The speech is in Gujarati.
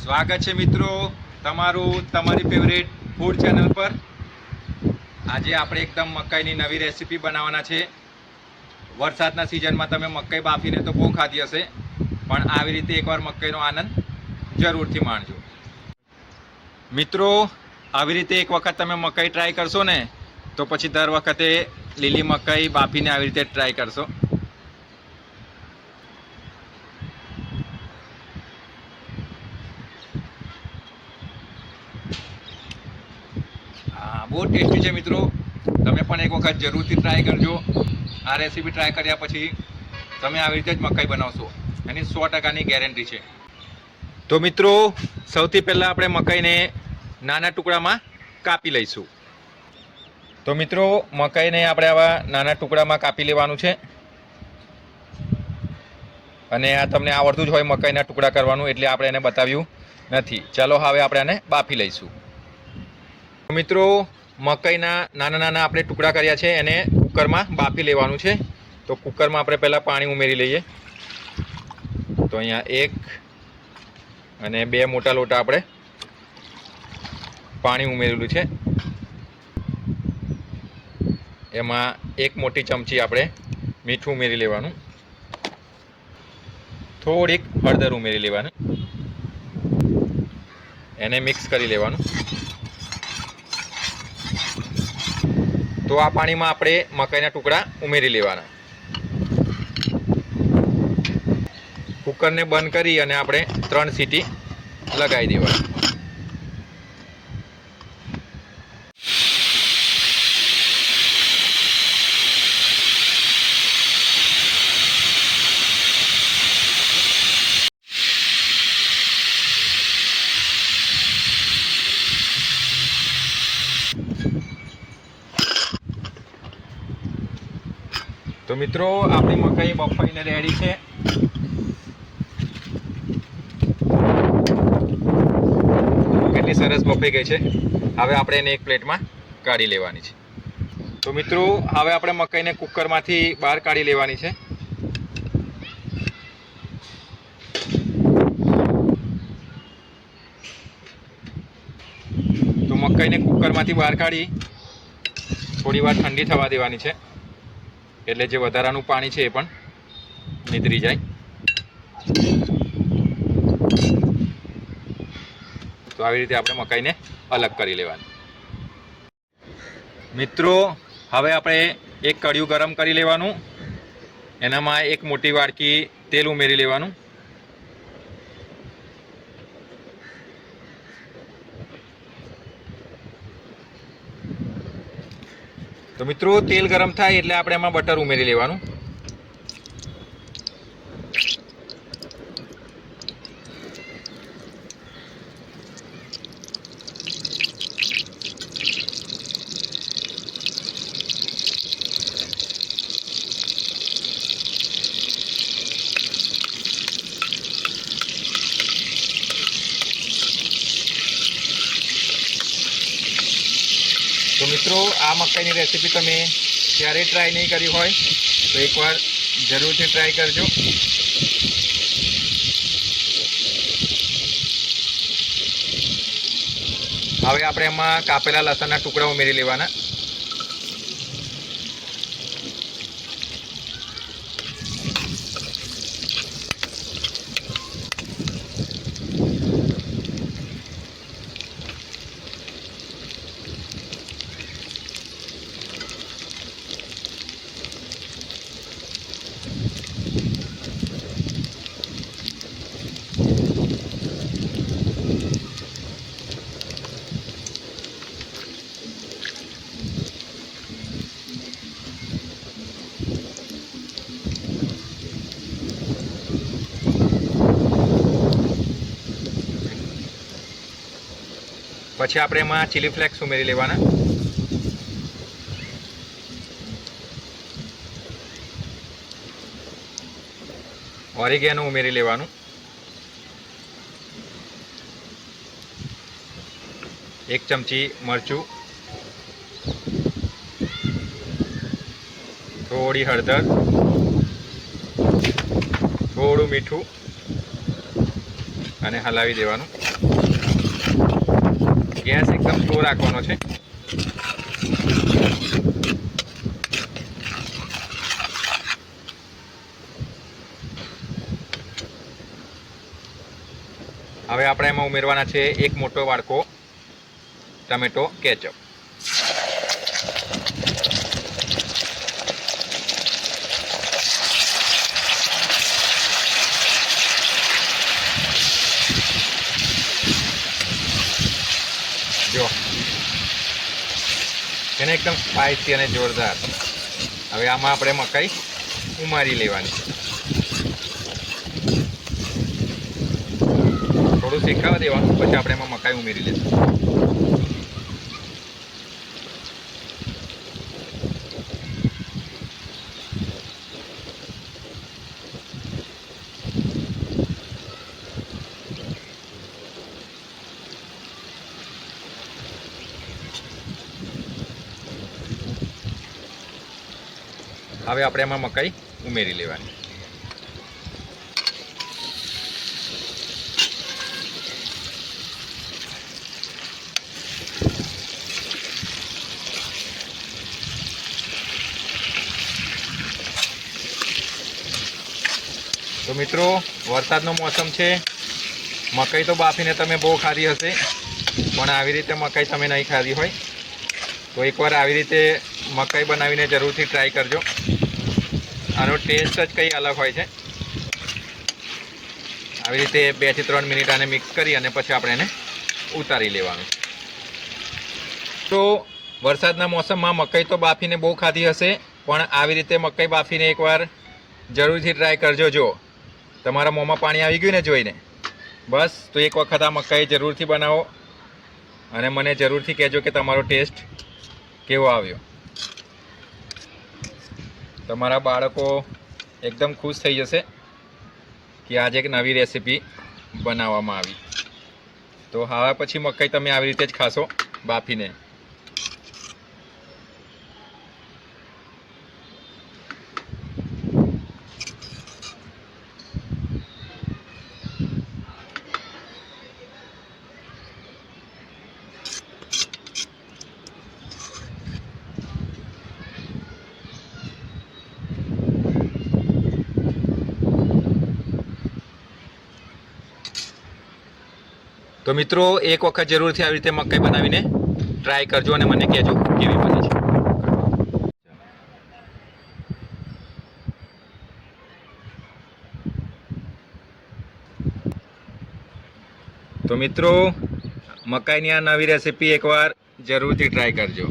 સ્વાગત છે મિત્રો તમારું તમારી ફેવરેટ ફૂડ ચેનલ પર। આજે આપણે એકદમ મકાઈની નવી રેસીપી બનાવવાના છે। વરસાદના સિઝનમાં તમે મકાઈ બાફીને તો બહુ ખાધી હશે, પણ આવી રીતે એકવાર મકાઈનો આનંદ જરૂરથી માણજો। મિત્રો, આવી રીતે એક વખત તમે મકાઈ ટ્રાય કરશો ને તો પછી દર વખતે લીલી મકાઈ બાફીને આવી રીતે ટ્રાય કરશો। બહુ ટેસ્ટી છે મિત્રો, તમે પણ એક વખત જરૂરથી ટ્રાય કરજો। આ રેસીપી ટ્રાય કર્યા પછી તમે આવી રીતે જ મકાઈ બનાવશો, એની 100%ની ગેરંટી છે। તો મિત્રો, સૌથી પહેલાં આપણે મકાઈને નાના ટુકડામાં કાપી લઈશું। તો મિત્રો, મકાઈને આપણે આવા નાના ટુકડામાં કાપી લેવાનું છે। અને આ તમને આવડતું જ હોય મકાઈના ટુકડા કરવાનું, એટલે આપણે એને બતાવ્યું નથી। ચાલો હવે આપણે આને બાફી લઈશું। મિત્રો, મકાઈના નાના નાના આપણે ટુકડા કર્યા છે, એને કુકરમાં બાફી લેવાનું છે। તો કુકરમાં આપણે પહેલાં પાણી ઉમેરી લઈએ। તો અહીંયા 1 અને 2 મોટા લોટા આપણે પાણી ઉમેરેલું છે। એમાં 1 મોટી ચમચી આપણે મીઠું ઉમેરી લેવાનું, થોડીક હળદર ઉમેરી લેવાની, એને મિક્સ કરી લેવાનું। તો આ પાણીમાં આપણે મકાઈના ટુકડા ઉમેરી લેવાના। કુકરને બંધ કરી અને આપણે 3 સીટી લગાવી દેવાની। તો મિત્રો, આપણી મકાઈ બફાઈને રેડી છે। કેટલી સરસ બફાઈ ગઈ છે। હવે આપણે એને એક પ્લેટમાં કાઢી લેવાની છે। તો મિત્રો, હવે આપણે મકાઈને કુકરમાંથી બહાર કાઢી લેવાની છે। તો મકાઈને કુકરમાંથી બહાર કાઢી થોડી વાર ઠંડી થવા દેવાની છે, એટલે જે વધારાનું પાણી છે એ પણ નીતરી જાય। તો આવી રીતે આપણે મકાઈને અલગ કરી લેવાની। મિત્રો, હવે આપણે એક કડિયું ગરમ કરી લેવાનું, એનામાં 1 મોટી વાડકી તેલ ઉમેરી લેવાનું। તો મિત્રો, તેલ ગરમ થાય એટલે આપણે એમાં બટર ઉમેરી લેવાનું। તો મિત્રો, આ મકાઈની રેસીપી તમે ક્યારેય ટ્રાય નહીં કરી હોય તો એકવાર જરૂરથી ટ્રાય કરજો। હવે આપણે એમાં કાપેલા લસણના ટુકડા ઉમેરી લેવાના। પછી આપણે એમાં ચીલી ફ્લેક્સ ઉમેરી લેવાના। ઓરિગેનો ઉમેરી લેવાનું, 1 ચમચી મરચું, થોડી હળદર, થોડું મીઠું અને હલાવી દેવાનું। સ્લો રાખવાનો છે. હવે આપણે એમાં ઉમેરવાના છે એક મોટો વાડકો ટમેટો કેચઅપ. જો એને એકદમ સ્પાઇસી અને જોરદાર. હવે આમાં આપણે મકાઈ ઉમારી લેવાની છે. થોડું શેકાવા દેવાનું, પછી આપણે એમાં મકાઈ ઉમેરી લઈશું. હવે આપણે એમાં મકાઈ ઉમેરી લેવાની. તો મિત્રો, વરસાદનો મોસમ છે. મકાઈ તો બાફીને તમે બહુ ખાધી હશે, પણ આવી રીતે મકાઈ તમે નહીં ખાધી હોય તો એકવાર આવી રીતે મકાઈ બનાવીને જરૂરથી ટ્રાય કરજો. આનો ટેસ્ટ જ કંઈ અલગ હોય છે. આવી રીતે 2 થી 3 મિનિટ આને મિક્સ કરી અને પછી આપણે એને ઉતારી લેવાનું. તો વરસાદના મોસમમાં મકાઈ તો બાફીને બહુ ખાધી હશે, પણ આવી રીતે મકાઈ બાફીને એકવાર જરૂરથી ટ્રાય કરજો. જો તમારા મોંમાં પાણી આવી ગયું ને જોઈને, બસ તો એક વખત આ મકાઈ જરૂરથી બનાવો અને મને જરૂરથી કહેજો કે તમારો ટેસ્ટ કેવો આવ્યો. તમારા બાળકો એકદમ ખુશ થઈ જશે કે આજે એક નવી રેસીપી બનાવવામાં આવી. તો હવે પછી મકાઈ તમે આવી રીતે જ ખાશો બાફીને. તો મિત્રો, એક વખત જરૂરથી આવી રીતે મકાઈ બનાવીને ટ્રાય કરજો અને મને કહેજો કેવી બની છે. તો મિત્રો, મકાઈની આ નવી રેસીપી એકવાર જરૂરથી ટ્રાય કરજો.